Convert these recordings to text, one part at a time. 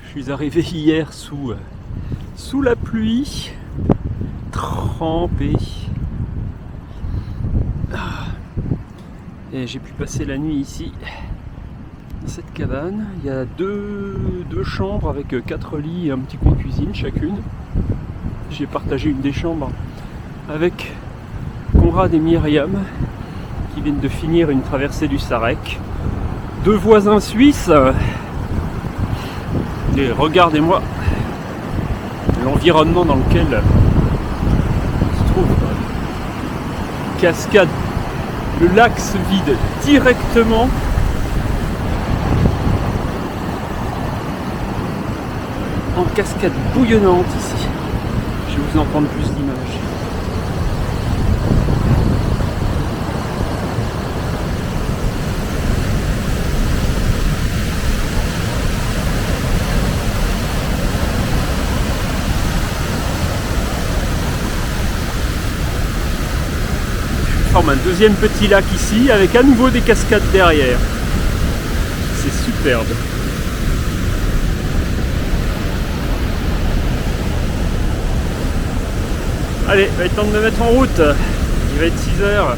Je suis arrivé hier sous la pluie, trempé. Et j'ai pu passer la nuit ici, dans cette cabane. Il y a deux chambres avec 4 lits et un petit coin cuisine chacune. J'ai partagé une des chambres avec Conrad et Myriam, qui viennent de finir une traversée du Sarek. 2 voisins suisses. Et regardez-moi l'environnement dans lequel se trouve cascade. Le lac se vide directement en cascade bouillonnante ici. Je vais vous en prendre plus d'images. Un deuxième petit lac ici avec à nouveau des cascades derrière. C'est superbe. Allez, il va être temps de me mettre en route. Il va être 6h.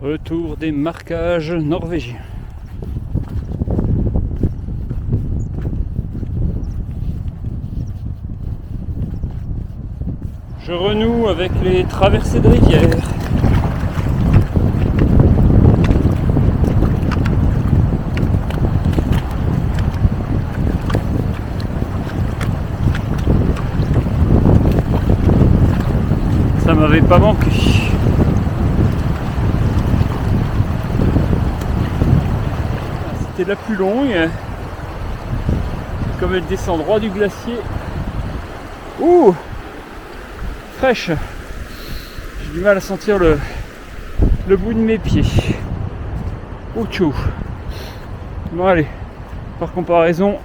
Retour des marquages norvégiens. Je renoue avec les traversées de rivière. m'avait pas manqué. C'était la plus longue. Comme elle descend droit du glacier. Ouh, fraîche. J'ai du mal à sentir le bout de mes pieds. Oh tchou. Bon allez, par comparaison,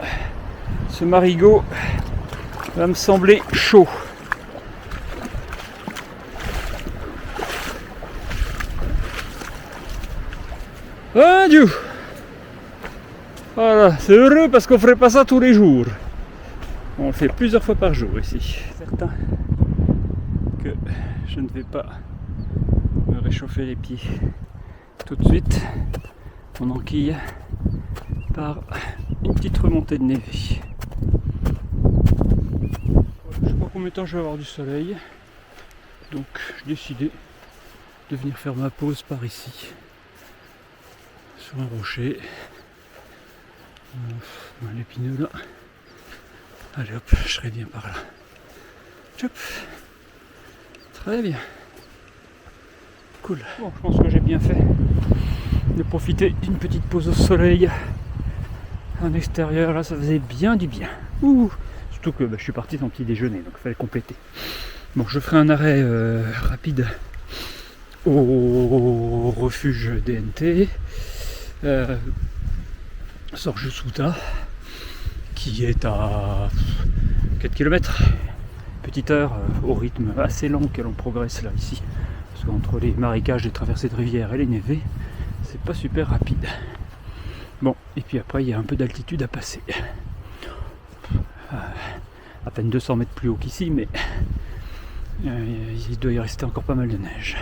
ce marigot va me sembler chaud. Adieu. Voilà, c'est heureux parce qu'on ferait pas ça tous les jours. On le fait plusieurs fois par jour ici. Certain que je ne vais pas me réchauffer les pieds tout de suite. On enquille par une petite remontée de névé. Je sais pas combien de temps je vais avoir du soleil. Donc j'ai décidé de venir faire ma pause par ici. Sur un rocher. L'épineux là. Allez hop, je serai bien par là. Hop. Très bien. Cool. Bon, je pense que j'ai bien fait de profiter d'une petite pause au soleil en extérieur. Là, ça faisait bien du bien. Ouh. Surtout que je suis parti sans petit déjeuner, donc il fallait compléter. Bon, je ferai un arrêt rapide au refuge DNT. Sorge-Souta, qui est à 4 km. Petite heure au rythme assez lent que l'on progresse là ici. Parce qu'entre les marécages, les traversées de rivières et les névés, c'est pas super rapide. Bon, et puis après il y a un peu d'altitude à passer. À peine 200 mètres plus haut qu'ici, mais il doit y rester encore pas mal de neige.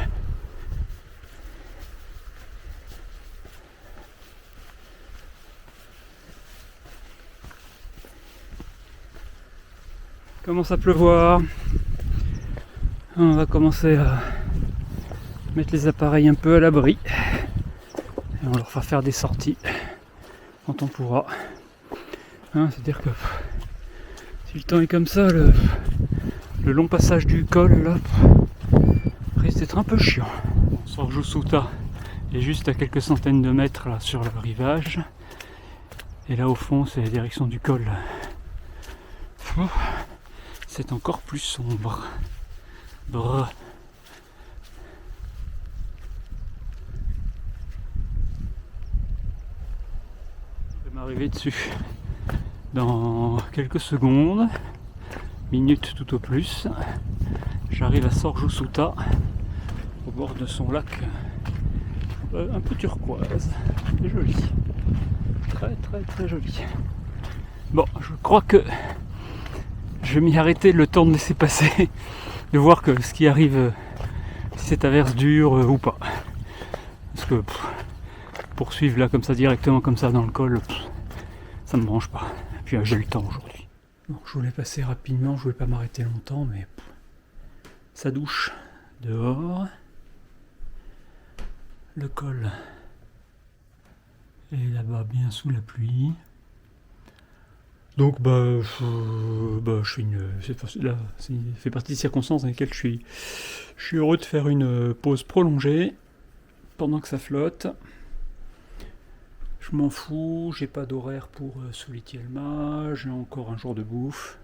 Commence à pleuvoir. On va commencer à mettre les appareils un peu à l'abri. Et on leur fera faire des sorties quand on pourra. C'est-à-dire que si le temps est comme ça, le long passage du col là risque d'être un peu chiant. Sorge-Souta est juste à quelques centaines de mètres là sur le rivage. Et là au fond c'est la direction du col. C'est encore plus sombre. Brrr. Je vais m'arriver dessus dans quelques secondes, minutes tout au plus. J'arrive à Sorge-Souta, au bord de son lac un peu turquoise. C'est joli. Très très très joli. Bon, je crois que je vais m'y arrêter le temps de laisser passer, de voir que ce qui arrive, si cette averse dure ou pas. Parce que poursuivre là comme ça directement comme ça dans le col, ça me branche pas. Et puis j'ai le temps aujourd'hui. Bon, je voulais passer rapidement, je voulais pas m'arrêter longtemps, mais ça douche dehors. Le col est là-bas bien sous la pluie. Donc je suis là, ça fait partie des circonstances dans lesquelles je suis heureux de faire une pause prolongée pendant que ça flotte. Je m'en fous, j'ai pas d'horaire pour Sulitielma, j'ai encore un jour de bouffe.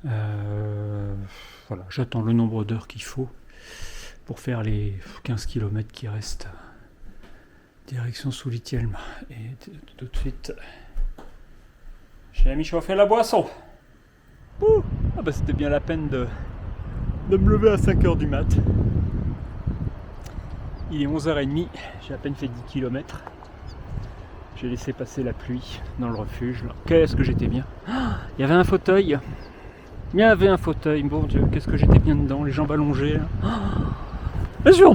Voilà, j'attends le nombre d'heures qu'il faut pour faire les 15 km qui restent direction Sulitielma. Et tout de suite, j'ai mis chauffer la boisson. Ouh, c'était bien la peine de me lever à 5h du mat. Il est 11h30, j'ai à peine fait 10 km. J'ai laissé passer la pluie dans le refuge. Qu'est-ce que j'étais bien. Il y avait un fauteuil. Bon Dieu, qu'est-ce que j'étais bien dedans, les jambes allongées. Je me suis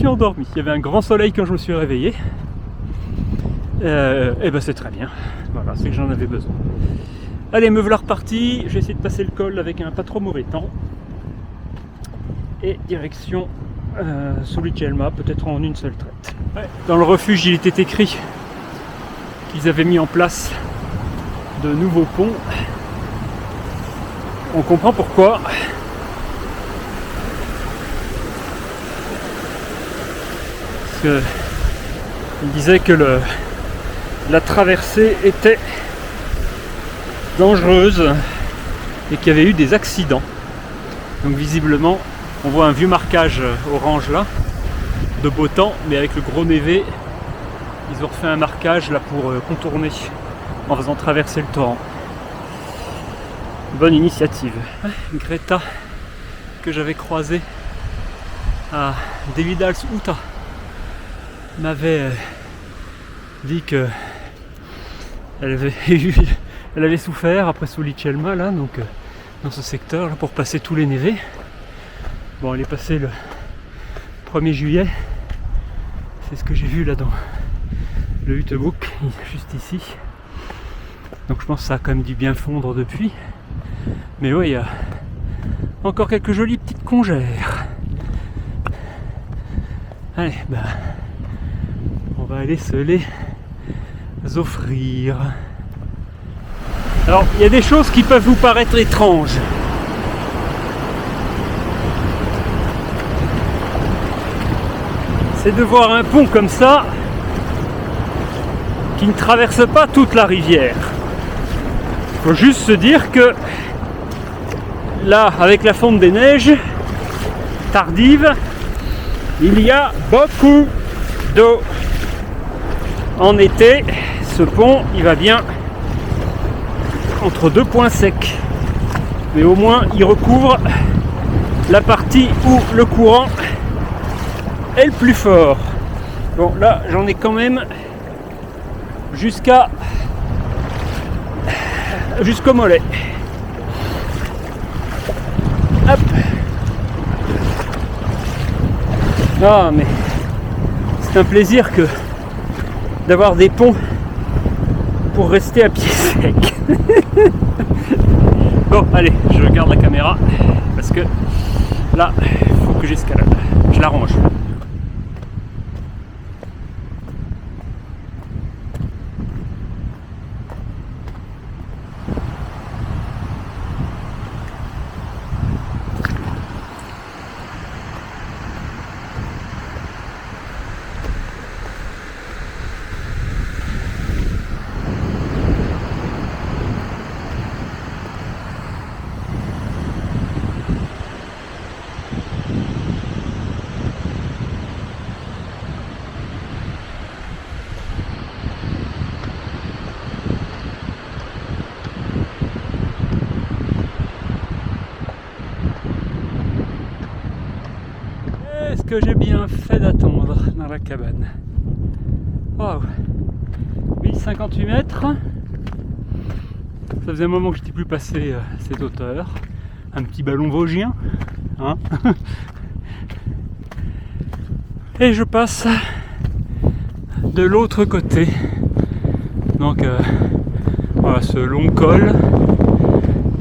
endormi. Il y avait un grand soleil quand je me suis réveillé. C'est très bien. Voilà, c'est que j'en avais besoin. Allez, me voilà reparti. Je vais essayer de passer le col avec un pas trop mauvais temps. Et direction Sulitielma, peut-être en une seule traite. Ouais. Dans le refuge, il était écrit qu'ils avaient mis en place de nouveaux ponts on comprend pourquoi. Parce que il disait que la traversée était dangereuse et qu'il y avait eu des accidents. Donc visiblement, on voit un vieux marquage orange là, de beau temps, mais avec le gros névé, ils ont refait un marquage là pour contourner en faisant traverser le torrent. Bonne initiative. Greta, que j'avais croisée à Devidals-Uta, m'avait dit que elle avait souffert après Sulitjelma là, donc dans ce secteur là, pour passer tous les névés. Bon, elle est passée le 1er juillet, c'est ce que j'ai vu là dans le Hüttebook, juste ici. Donc je pense que ça a quand même dû bien fondre depuis. Mais oui, il y a encore quelques jolies petites congères. Allez, on va aller se les offrir. Alors, il y a des choses qui peuvent vous paraître étranges. C'est de voir un pont comme ça qui ne traverse pas toute la rivière. Il faut juste se dire que là, avec la fonte des neiges tardive, il y a beaucoup d'eau. En été, ce pont, il va bien entre deux points secs. Mais au moins, il recouvre la partie où le courant est le plus fort. Bon, là, j'en ai quand même jusqu'au mollet. Hop. Ah, mais c'est un plaisir que d'avoir des ponts pour rester à pied sec. Bon, allez, je garde la caméra parce que là, il faut que j'escalade. Je la range. Est-ce que j'ai bien fait d'attendre dans la cabane? Waouh, 1058 mètres. Ça faisait un moment que je n'étais plus passé cette hauteur. Un petit ballon vosgien, hein. Et je passe de l'autre côté. Donc voilà, ce long col.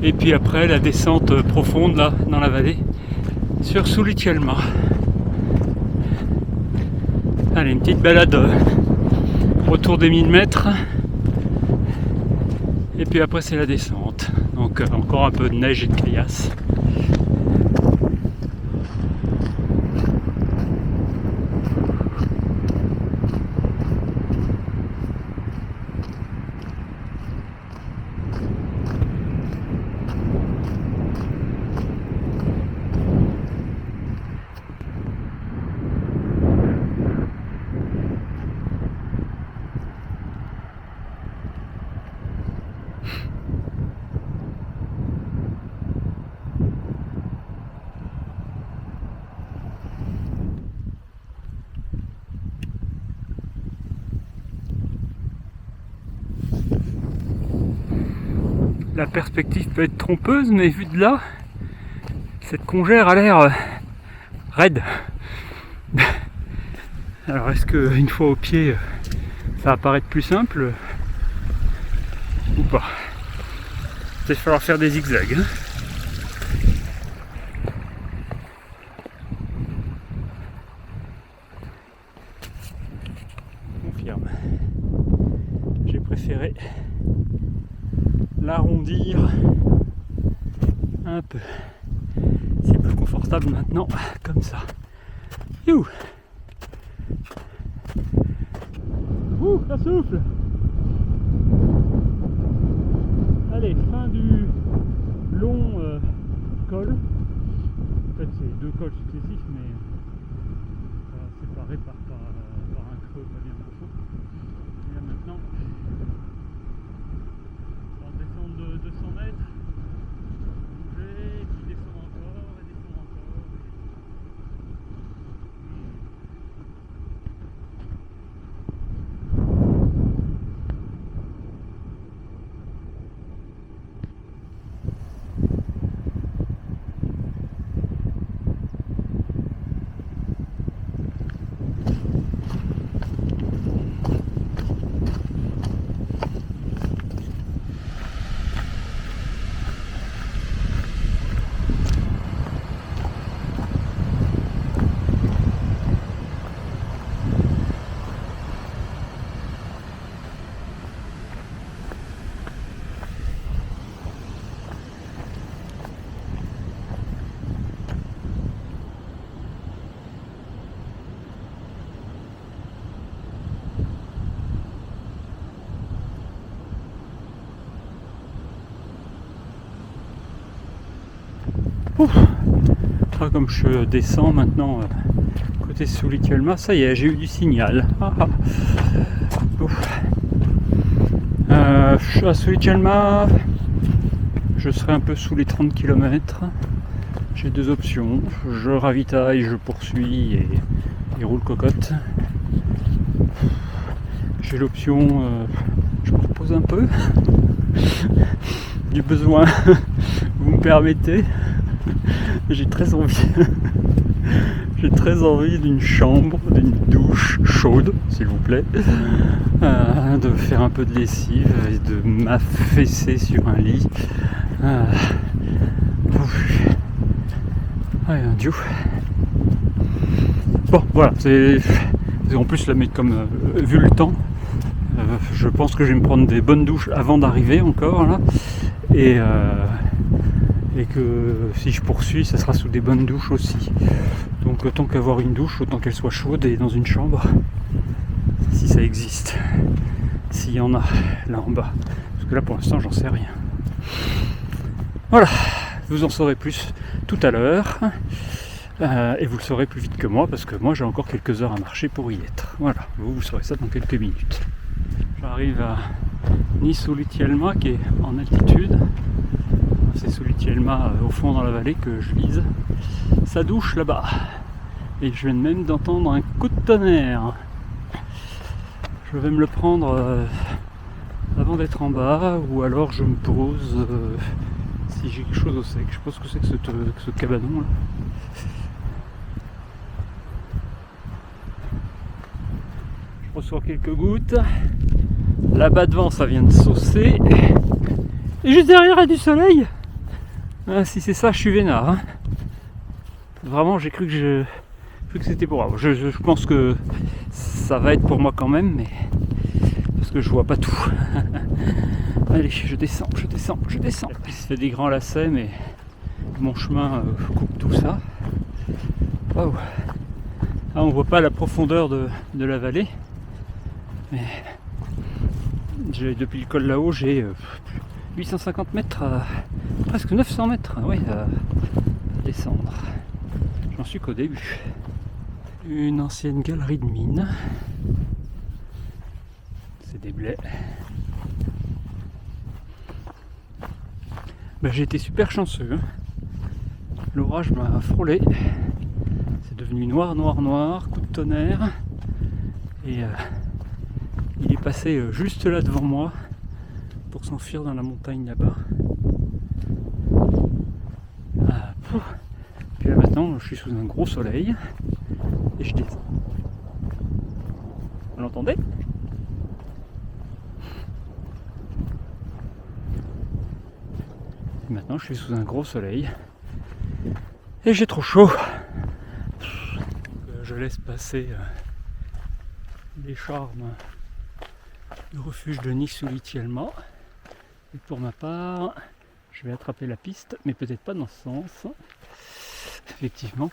Et puis après la descente profonde là dans la vallée sur Sulitjelma. Allez, une petite balade autour des 1000 mètres. Et puis après c'est la descente. Donc encore un peu de neige et de caillasse. La perspective peut être trompeuse, mais vu de là, cette congère a l'air raide. Alors est-ce qu'une fois au pied, ça va paraître plus simple ou pas? Peut-être falloir faire des zigzags. Hein. Confirme. J'ai préféré l'arrondir un peu. C'est plus confortable maintenant, comme ça. Youh. Ouh, ça souffle. Allez, fin du long col. En fait, c'est 2 cols successifs, mais séparés par un creux pas bien profond. Et là maintenant, on va descendre de 200 mètres, bouger, et puis descendre encore, et descendre encore. Ouf. Ah, comme je descends maintenant côté Sulitelma, ça y est, j'ai eu du signal. À Sulitelma, je serai un peu sous les 30 km. J'ai 2 options, je ravitaille, je poursuis et roule cocotte. J'ai l'option, je me repose un peu, du besoin, vous me permettez. J'ai très envie d'une chambre, d'une douche chaude, s'il vous plaît, de faire un peu de lessive et de m'affaisser sur un lit. Un dieu. Bon, voilà, c'est en plus la mettre comme vu le temps. Je pense que je vais me prendre des bonnes douches avant d'arriver encore là, et que si je poursuis, ça sera sous des bonnes douches aussi. Donc autant qu'avoir une douche, autant qu'elle soit chaude et dans une chambre, si ça existe, s'il y en a là en bas. Parce que là pour l'instant j'en sais rien. Voilà, vous en saurez plus tout à l'heure. Et vous le saurez plus vite que moi, parce que moi j'ai encore quelques heures à marcher pour y être. Voilà, vous saurez ça dans quelques minutes. J'arrive à Nisulitelma qui est en altitude. C'est Sulitelma au fond dans la vallée que je vise. Ça douche là-bas. Et je viens même d'entendre un coup de tonnerre. Je vais me le prendre avant d'être en bas, ou alors je me pose si j'ai quelque chose au sec. Je sais pas ce que c'est que ce cabanon là. Je reçois quelques gouttes. Là-bas devant ça vient de saucer. Et juste derrière il y a du soleil. Ah, si c'est ça, je suis vénard. Hein. Vraiment, j'ai cru que c'était pour moi. Je pense que ça va être pour moi quand même, mais parce que je vois pas tout. Allez, je descends. La piste fait des grands lacets, mais mon chemin coupe tout ça. Wow. Ah, on voit pas la profondeur de la vallée, mais depuis le col là-haut, j'ai 850 mètres à presque 900 mètres à descendre. J'en suis qu'au début. Une ancienne galerie de mines. C'est des blés. J'ai été super chanceux. Hein. L'orage m'a frôlé. C'est devenu noir, coup de tonnerre. Et il est passé juste là devant moi pour s'enfuir dans la montagne là-bas. Puis là maintenant, je suis sous un gros soleil et je descends. Vous l'entendez ? Et maintenant, je suis sous un gros soleil et j'ai trop chaud. Je laisse passer les charmes du refuge de Nisulitelma. Et pour ma part, Je vais attraper la piste, mais peut-être pas dans ce sens. Effectivement,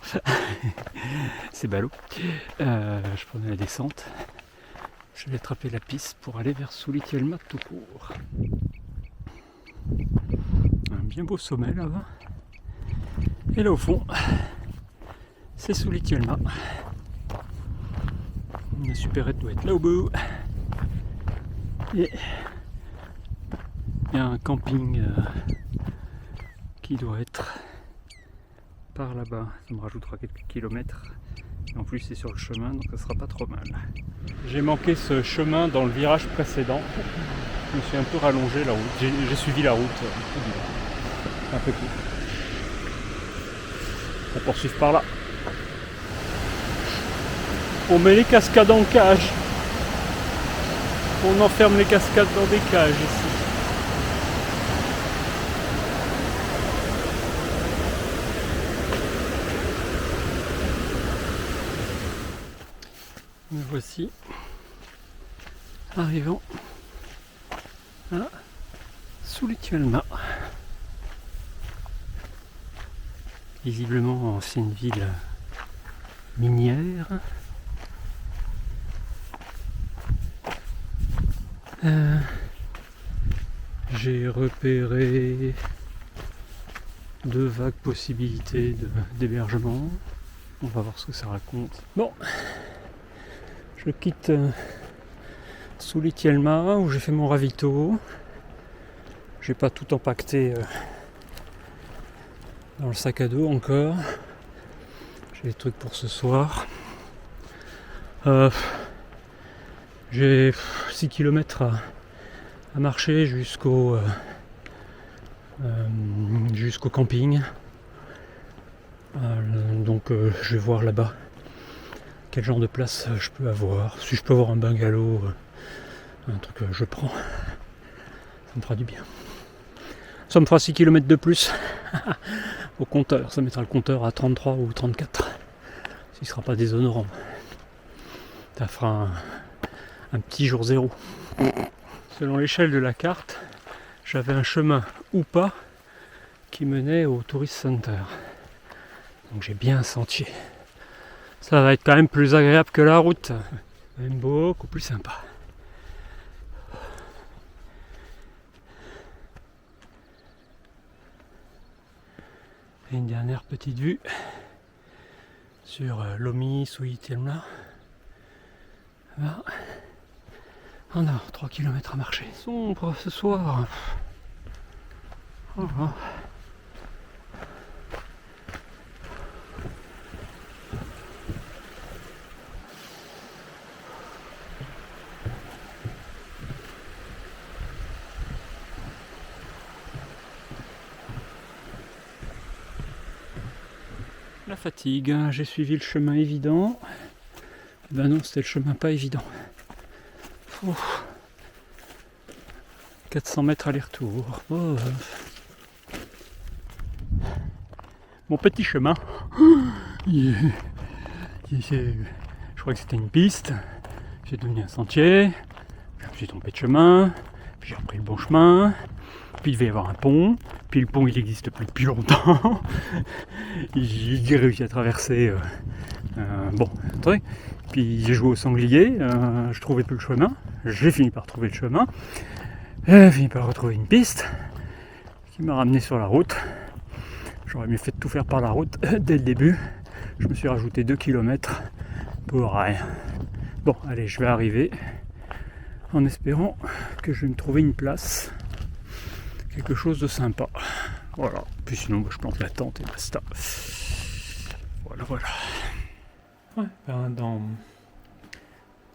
c'est ballot. Je prenais la descente. Je vais attraper la piste pour aller vers Sulitelma tout court. Un bien beau sommet là-bas. Et là au fond, c'est Sulitelma. La supérette doit être là au bout. Et il y a un camping qui doit être par là-bas. Ça me rajoutera quelques kilomètres. Et en plus c'est sur le chemin, donc ça sera pas trop mal. J'ai manqué ce chemin dans le virage précédent. Je me suis un peu rallongé la route. J'ai suivi la route. Un peu court. On va poursuivre par là. On met les cascades en cage. On enferme les cascades dans des cages ici. Me voici arrivant à Sulitelma. Visiblement ancienne ville minière. J'ai repéré 2 vagues possibilités d'hébergement. On va voir ce que ça raconte. Bon, je quitte Sulitelma où j'ai fait mon ravito. J'ai pas tout empaqueté dans le sac à dos encore. J'ai des trucs pour ce soir. J'ai 6 km à marcher jusqu'au camping. Donc je vais voir là-bas quel genre de place je peux avoir. Si je peux avoir un bungalow, un truc que je prends, ça me fera du bien. Ça me fera 6 km de plus au compteur. Ça mettra le compteur à 33 ou 34. S'il ne sera pas déshonorant. Ça fera un petit jour zéro. Selon l'échelle de la carte, j'avais un chemin ou pas qui menait au Tourist Center. Donc j'ai bien un sentier. Ça va être quand même plus agréable que la route. Même beaucoup plus sympa. Et une dernière petite vue sur Lomi, Sulitelma. Là. On a 3 km à marcher. Sombre ce soir. Voilà. La fatigue, j'ai suivi le chemin évident. Ben non, c'était le chemin pas évident. Ouf. 400 mètres aller-retour. Oh. Mon petit chemin. Je crois que c'était une piste. J'ai devenu un sentier. Je me suis trompé de chemin. Puis j'ai repris le bon chemin. Puis il devait y avoir un pont. Puis le pont il n'existe plus depuis longtemps. J'ai réussi à traverser bon, un truc. Puis j'ai joué au sanglier. Je trouvais plus le chemin. J'ai fini par trouver le chemin. J'ai fini par retrouver une piste qui m'a ramené sur la route. J'aurais mieux fait de tout faire par la route dès le début. Je me suis rajouté 2 km pour rien. Bon, allez, je vais arriver en espérant que je vais me trouver une place. Quelque chose de sympa. Voilà. Puis sinon, je plante la tente et basta. Voilà, voilà. Ouais, ben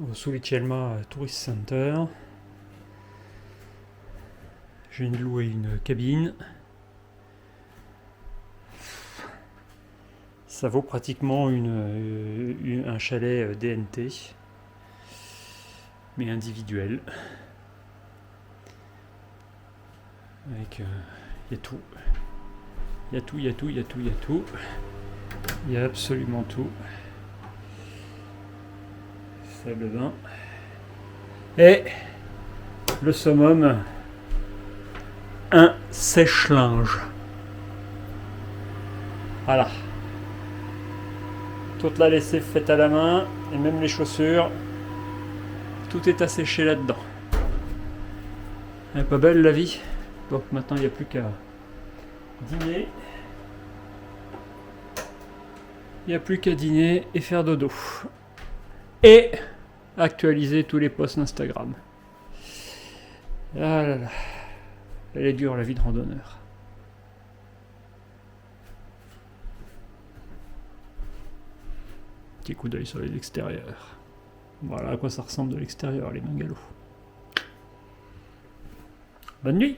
au Sulitelma Tourist Center, je viens de louer une cabine. Ça vaut pratiquement un chalet DNT, mais individuel. Avec il y a tout. Il y a tout, il y a tout, il y a tout, il y a tout. Il y a absolument tout. Salle de bain. Et le summum, un sèche-linge. Voilà. Toute la lessive faite à la main, et même les chaussures. Tout est asséché là-dedans. Elle est pas belle la vie. Donc maintenant il n'y a plus qu'à dîner. Il n'y a plus qu'à dîner et faire dodo. Et actualiser tous les posts Instagram. Ah là là. Elle est dure la vie de randonneur. Petit coup d'œil sur les extérieurs. Voilà à quoi ça ressemble de l'extérieur les bungalows. Bonne nuit.